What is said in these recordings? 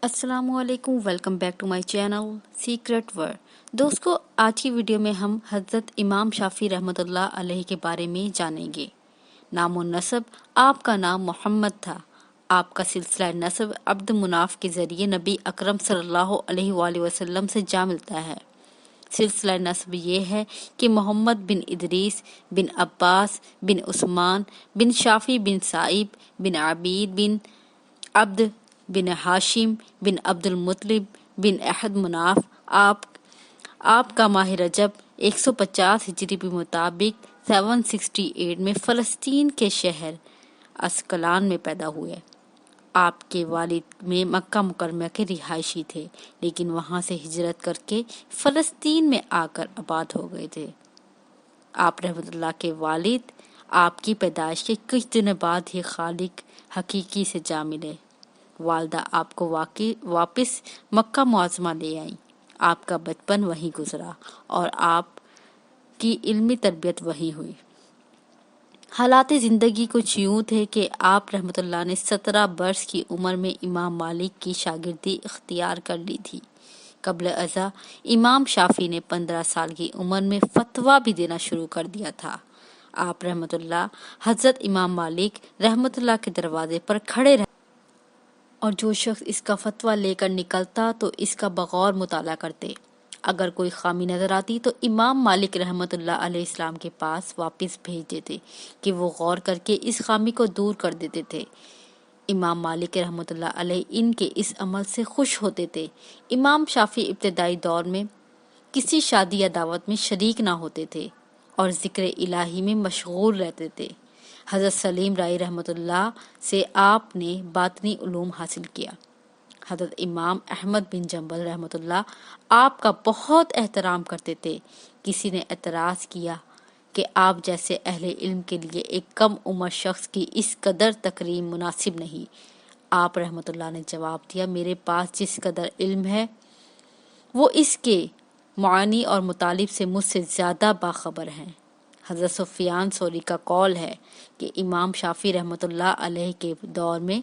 السلام علیکم، welcome back to my channel secret word. دوستو، آج کی ویڈیو میں ہم حضرت امام شافعی رحمۃ اللہ علیہ کے بارے میں جانیں گے۔ نام و نسب: آپ کا نام محمد تھا۔ آپ کا سلسلہ نسب عبد مناف کے ذریعے نبی اکرم صلی اللہ علیہ وآلہ وسلم سے جا ملتا ہے۔ سلسلہ نسب یہ ہے کہ محمد بن ادریس بن عباس بن عثمان بن شافی بن سائب بن عبید بن عبد بن ہاشم بن عبد المطلب بن احد مناف آپ کا ماہ رجب 150 ہجری کے مطابق 768 میں فلسطین کے شہر اسکلان میں پیدا ہوئے۔ آپ کے والد میں مکہ مکرمہ کے رہائشی تھے، لیکن وہاں سے ہجرت کر کے فلسطین میں آ کر آباد ہو گئے تھے۔ آپ رحمۃ اللہ کے والد آپ کی پیدائش کے کچھ دن بعد ہی خالق حقیقی سے جا ملے۔ والدہ آپ کو واپس مکہ معظمہ لے آئیں۔ آپ کا بچپن وہیں گزرا اور آپ کی علمی تربیت وہیں ہوئی۔ حالات زندگی کچھ یوں تھے کہ آپ رحمۃ اللہ نے 17 برس کی عمر میں امام مالک کی شاگردی اختیار کر لی تھی۔ قبل ازاں امام شافعی نے 15 سال کی عمر میں فتویٰ بھی دینا شروع کر دیا تھا۔ آپ رحمۃ اللہ حضرت امام مالک رحمۃ اللہ کے دروازے پر کھڑے رہتے اور جو شخص اس کا فتویٰ لے کر نکلتا تو اس کا بغور مطالعہ کرتے۔ اگر کوئی خامی نظر آتی تو امام مالک رحمۃ اللہ علیہ السلام کے پاس واپس بھیج دیتے کہ وہ غور کر کے اس خامی کو دور کر دیتے تھے۔ امام مالک رحمۃ اللہ علیہ ان کے اس عمل سے خوش ہوتے تھے۔ امام شافعی ابتدائی دور میں کسی شادی یا دعوت میں شریک نہ ہوتے تھے اور ذکر الہی میں مشغول رہتے تھے۔ حضرت سلیم رائی رحمۃ اللہ سے آپ نے باطنی علوم حاصل کیا۔ حضرت امام احمد بن جنبل رحمۃ اللہ آپ کا بہت احترام کرتے تھے۔ کسی نے اعتراض کیا کہ آپ جیسے اہل علم کے لیے ایک کم عمر شخص کی اس قدر تکریم مناسب نہیں۔ آپ رحمۃ اللہ نے جواب دیا، میرے پاس جس قدر علم ہے وہ اس کے معانی اور مطالب سے مجھ سے زیادہ باخبر ہیں۔ حضرت سفیان ثوری کا قول ہے کہ امام شافعی رحمۃ اللہ علیہ کے دور میں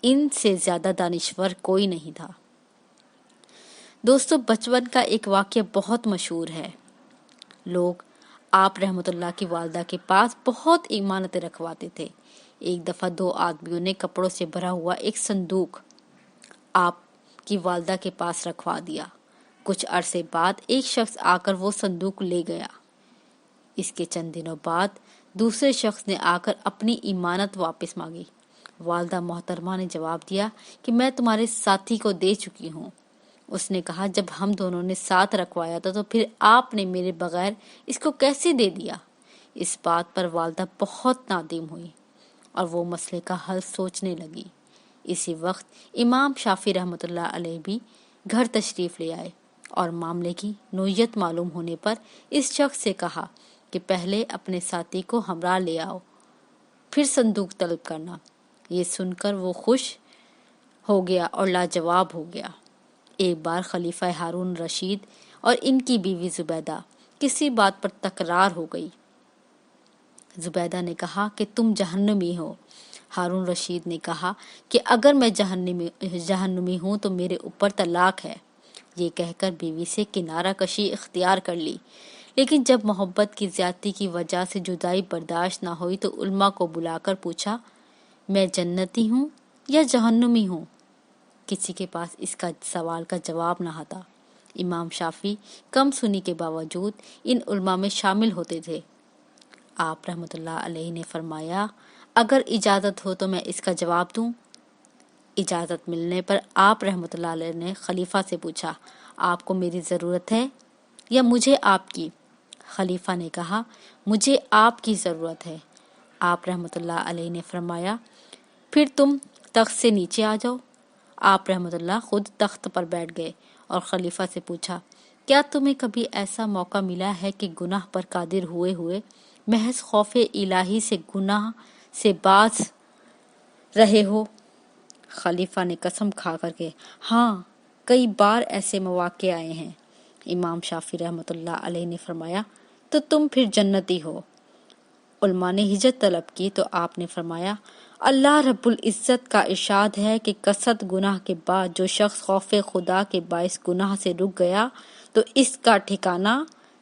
ان سے زیادہ دانشور کوئی نہیں تھا۔ دوستو، بچپن کا ایک واقعہ بہت مشہور ہے۔ لوگ آپ رحمۃ اللہ کی والدہ کے پاس بہت امانتیں رکھواتے تھے۔ ایک دفعہ 2 آدمیوں نے کپڑوں سے بھرا ہوا ایک صندوق آپ کی والدہ کے پاس رکھوا دیا۔ کچھ عرصے بعد ایک شخص آ کر وہ صندوق لے گیا۔ اس کے چند دنوں بعد دوسرے شخص نے آ کر اپنی امانت واپس مانگی۔ والدہ محترمہ نے جواب دیا کہ میں تمہارے ساتھی کو دے چکی ہوں۔ اس نے کہا، جب ہم دونوں نے ساتھ رکھوایا تھا تو پھر آپ نے میرے بغیر اس کو کیسے دے دیا؟ اس بات پر والدہ بہت نادم ہوئی اور وہ مسئلے کا حل سوچنے لگی۔ اسی وقت امام شافعی رحمۃ اللہ علیہ بھی گھر تشریف لے آئے اور معاملے کی نوعیت معلوم ہونے پر اس شخص سے کہا کہ پہلے اپنے ساتھی کو ہمراہ لے آؤ، پھر صندوق طلب کرنا۔ یہ سن کر وہ خوش ہو گیا اور لاجواب ہو گیا۔ ایک بار خلیفہ ہارون رشید اور ان کی بیوی زبیدہ کسی بات پر تکرار ہو گئی۔ زبیدہ نے کہا کہ تم جہنمی ہو۔ ہارون رشید نے کہا کہ اگر میں جہنمی ہوں تو میرے اوپر طلاق ہے۔ یہ کہہ کر بیوی سے کنارہ کشی اختیار کر لی، لیکن جب محبت کی زیادتی کی وجہ سے جدائی برداشت نہ ہوئی تو علماء کو بلا کر پوچھا، میں جنتی ہوں یا جہنمی ہوں؟ کسی کے پاس اس کا سوال کا جواب نہ تھا۔ امام شافعی کم سنی کے باوجود ان علماء میں شامل ہوتے تھے۔ آپ رحمۃ اللہ علیہ نے فرمایا، اگر اجازت ہو تو میں اس کا جواب دوں۔ اجازت ملنے پر آپ رحمۃ اللہ علیہ نے خلیفہ سے پوچھا، آپ کو میری ضرورت ہے یا مجھے آپ کی؟ خلیفہ نے کہا، مجھے آپ کی ضرورت ہے۔ آپ رحمۃ اللہ علیہ نے فرمایا، پھر تم تخت سے نیچے آ جاؤ۔ آپ رحمۃ اللہ خود تخت پر بیٹھ گئے اور خلیفہ سے پوچھا، کیا تمہیں کبھی ایسا موقع ملا ہے کہ گناہ پر قادر ہوئے ہوئے محض خوف الہی سے گناہ سے باز رہے ہو؟ خلیفہ نے قسم کھا کر کے ہاں، کئی بار ایسے مواقع آئے ہیں۔ امام شافعی رحمۃ اللہ علیہ نے فرمایا، تو تم پھر جنتی ہو۔ علماء نے ہجرت طلب کی تو آپ نے فرمایا، اللہ رب العزت کا ارشاد ہے کہ کثرت گناہ کے بعد جو شخص خوف خدا کے باعث گناہ سے رک گیا تو اس کا ٹھکانہ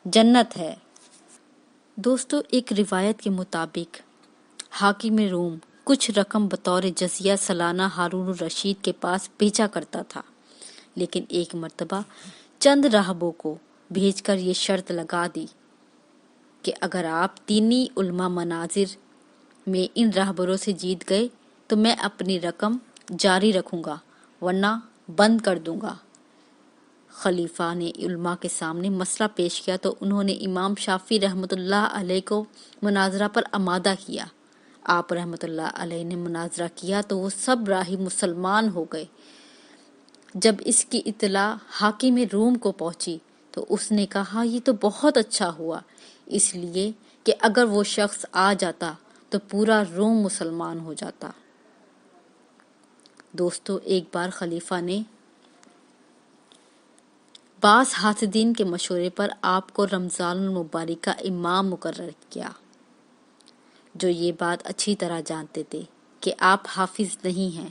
جنت ہے۔ دوستو، ایک روایت کے مطابق حاکم روم کچھ رقم بطور جزیہ سالانہ ہارون الرشید کے پاس بھیجا کرتا تھا، لیکن ایک مرتبہ چند راہبوں کو بھیج کر یہ شرط لگا دی کہ اگر آپ دینی علماء مناظر میں ان راہبروں سے جیت گئے تو میں اپنی رقم جاری رکھوں گا ورنہ بند کر دوں گا۔ خلیفہ نے علماء کے سامنے مسئلہ پیش کیا تو انہوں نے امام شافعی رحمۃ اللہ علیہ کو مناظرہ پر آمادہ کیا۔ آپ رحمۃ اللہ علیہ نے مناظرہ کیا تو وہ سب راہی مسلمان ہو گئے۔ جب اس کی اطلاع حاکم روم کو پہنچی تو اس نے کہا یہ تو بہت اچھا ہوا، اس لیے کہ اگر وہ شخص آ جاتا تو پورا روم مسلمان ہو جاتا۔ دوستو، ایک بار خلیفہ نے بعض حاسدین کے مشورے پر آپ کو رمضان المبارک کا امام مقرر کیا، جو یہ بات اچھی طرح جانتے تھے کہ آپ حافظ نہیں ہیں۔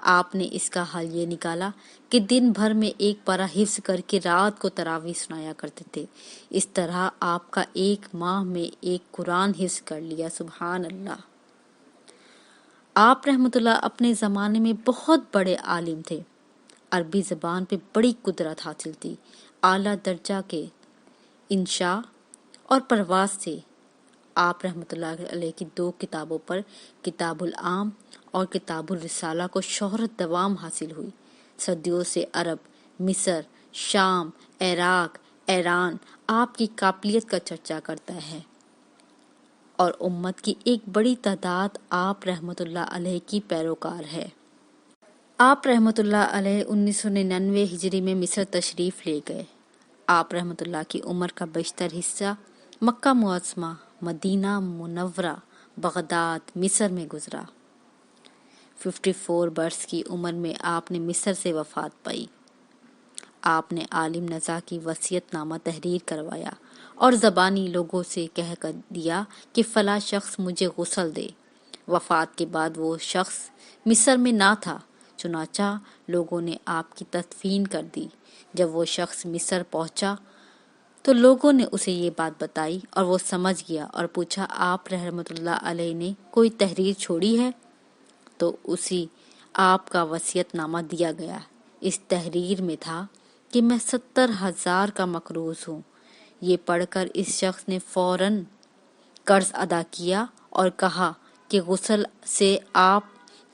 آپ نے اس کا حل یہ نکالا کہ دن بھر میں ایک پارہ حفظ کر کے رات کو تراویح سنایا کرتے تھے۔ اس طرح آپ کا ایک ماہ میں ایک قرآن حفظ کر لیا۔ سبحان اللہ۔ آپ رحمۃ اللہ اپنے زمانے میں بہت بڑے عالم تھے۔ عربی زبان پہ بڑی قدرت حاصل تھی۔ اعلیٰ درجہ کے انشاء اور پرواز سے آپ رحمۃ اللہ علیہ کی 2 کتابوں پر کتاب العام اور کتاب الرسالہ کو شہرت دوام حاصل ہوئی۔ صدیوں سے عرب، مصر، شام، عراق، ایران آپ کی قابلیت کا چرچا کرتا ہے اور امت کی ایک بڑی تعداد آپ رحمۃ اللہ علیہ کی پیروکار ہے۔ آپ رحمۃ اللہ علیہ 1999 ہجری میں مصر تشریف لے گئے۔ آپ رحمۃ اللہ کی عمر کا بیشتر حصہ مکہ معظمہ، مدینہ منورہ، بغداد، مصر میں گزرا۔ 54 برس کی عمر میں آپ نے مصر سے وفات پائی۔ آپ نے عالم نزا کی وصیت نامہ تحریر کروایا اور زبانی لوگوں سے کہہ کر دیا کہ فلاں شخص مجھے غسل دے۔ وفات کے بعد وہ شخص مصر میں نہ تھا، چنانچہ لوگوں نے آپ کی تدفین کر دی۔ جب وہ شخص مصر پہنچا تو لوگوں نے اسے یہ بات بتائی اور وہ سمجھ گیا اور پوچھا آپ رحمۃ اللہ علیہ نے کوئی تحریر چھوڑی ہے؟ تو اسی آپ کا وصیت نامہ دیا گیا۔ اس تحریر میں تھا کہ میں 70,000 کا مقروض ہوں۔ یہ پڑھ کر اس شخص نے فوراً قرض ادا کیا اور کہا کہ غسل سے آپ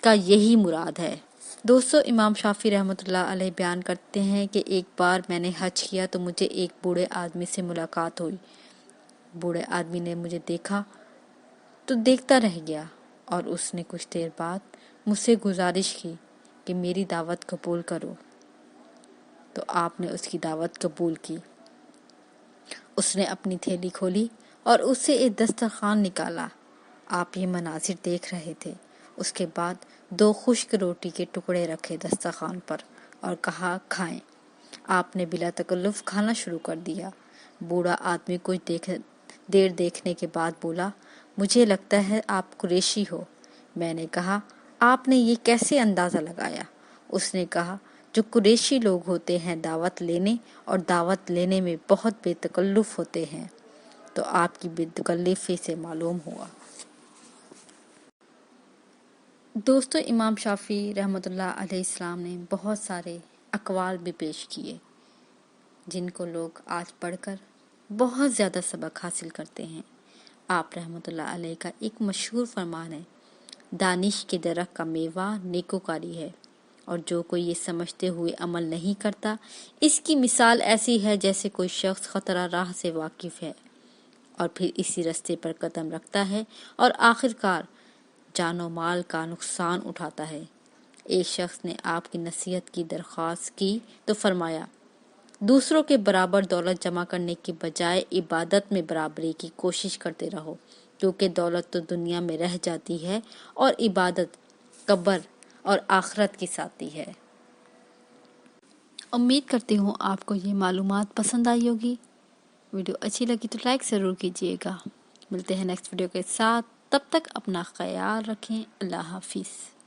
کا یہی مراد ہے۔ دوستو، امام شافعی رحمۃ اللہ علیہ بیان کرتے ہیں کہ ایک بار میں نے حج کیا تو مجھے ایک بوڑھے آدمی سے ملاقات ہوئی۔ بوڑھے آدمی نے مجھے دیکھا تو دیکھتا رہ گیا اور اس نے کچھ دیر بعد مجھ سے گزارش کی کہ میری دعوت قبول کرو، تو آپ نے اس کی دعوت قبول کی۔ اس نے اپنی تھیلی کھولی اور اس سے ایک دسترخوان نکالا۔ آپ یہ مناظر دیکھ رہے تھے۔ اس کے بعد 2 خشک روٹی کے ٹکڑے رکھے دسترخوان پر اور کہا کھائیں۔ آپ نے بلا تکلف کھانا شروع کر دیا۔ بوڑھا آدمی کچھ دیر دیکھنے کے بعد بولا، مجھے لگتا ہے آپ قریشی ہو۔ میں نے کہا، آپ نے یہ کیسے اندازہ لگایا؟ اس نے کہا، جو قریشی لوگ ہوتے ہیں دعوت لینے اور دعوت لینے میں بہت بے تکلف ہوتے ہیں، تو آپ کی بے تکلفی سے معلوم ہوا۔ دوستو، امام شافعی رحمۃ اللہ علیہ السلام نے بہت سارے اقوال بھی پیش کیے جن کو لوگ آج پڑھ کر بہت زیادہ سبق حاصل کرتے ہیں۔ آپ رحمۃ اللہ علیہ کا ایک مشہور فرمان ہے، دانش کے درخت کا میوہ نیکوکاری ہے، اور جو کوئی یہ سمجھتے ہوئے عمل نہیں کرتا، اس کی مثال ایسی ہے جیسے کوئی شخص خطرہ راہ سے واقف ہے اور پھر اسی رستے پر قدم رکھتا ہے اور آخرکار جان و مال کا نقصان اٹھاتا ہے۔ ایک شخص نے آپ کی نصیحت کی درخواست کی تو فرمایا، دوسروں کے برابر دولت جمع کرنے کے بجائے عبادت میں برابری کی کوشش کرتے رہو، کیونکہ دولت تو دنیا میں رہ جاتی ہے اور عبادت قبر اور آخرت کی ساتھی ہے۔ امید کرتی ہوں آپ کو یہ معلومات پسند آئی ہوگی۔ ویڈیو اچھی لگی تو لائک ضرور کیجیے گا۔ ملتے ہیں نیکسٹ ویڈیو کے ساتھ۔ تب تک اپنا خیال رکھیں۔ اللہ حافظ۔